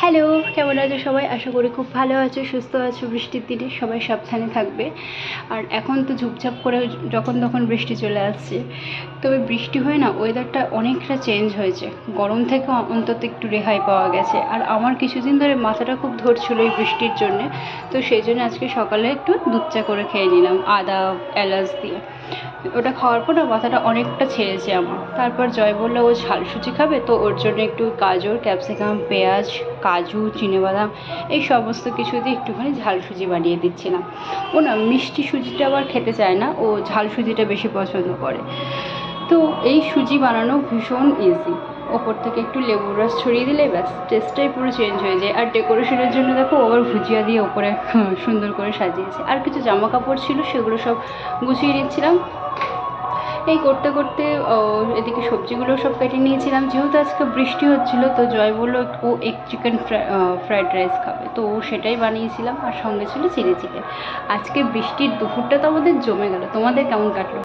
Hello, কেমন আছো সবাই? আশা করি খুব ভালো আছো, সুস্থ আছো। বৃষ্টির দিনে সবাই সাবধানে থাকবে। আর এখন তো ঝুপঝাপ করে যখন তখন বৃষ্টি চলে আসছে। তবে বৃষ্টি হয়ে না ওয়েদারটা অনেকটা চেঞ্জ হয়েছে। গরম থেকে অন্তত একটু রেহাই পাওয়া গেছে। আর আমার কিছুদিন ধরে মাথাটা খুব ধরছিল এই বৃষ্টির জন্যে। তো সেই জন্য আজকে সকালে একটু দুধ চা করে খেয়ে নিলাম আদা এলাচ দিয়ে। ওটা খাওয়ার পর না মাথাটা অনেকটা ছেড়েছে আমার। তারপর জয় বললো ও ঝাল সুজি খাবে, তো ওর জন্য একটু গাজর, ক্যাপসিকাম, পেঁয়াজ, কাজু, চিনেবাদাম এই সমস্ত কিছু দিয়ে একটুখানি ঝাল সুজি বানিয়ে দিচ্ছিলাম। ও না মিষ্টি সুজিটা আবার খেতে চায় না, ও ঝাল সুজিটা বেশি পছন্দ করে। তো এই সুজি বানানো ভীষণ ইজি। ওপর থেকে একটু লেবুর রস ছড়িয়ে দিলে ব্যাস টেস্টটাই পুরো চেঞ্জ হয়ে যায়। আর ডেকোরেশনের জন্য দেখো আবার ভুজিয়া দিয়ে ওপরে সুন্দর করে সাজিয়েছে। আর কিছু জামা কাপড় ছিল সেগুলো সব গুছিয়ে নিচ্ছিলাম। এই করতে করতে এদিকে সবজিগুলো সব কেটে নিয়েছিলাম। যেহেতু আজকে বৃষ্টি হচ্ছিলো, তো জয় বললো ও এগ চিকেন ফ্রায়েড রাইস খাবে, তো ও সেটাই বানিয়েছিলাম। আর সঙ্গে ছিল চিলি চিকেন। আজকে বৃষ্টির দুপুরটা তো আমাদের জমে গেল। তোমাদের কেমন কাটলো?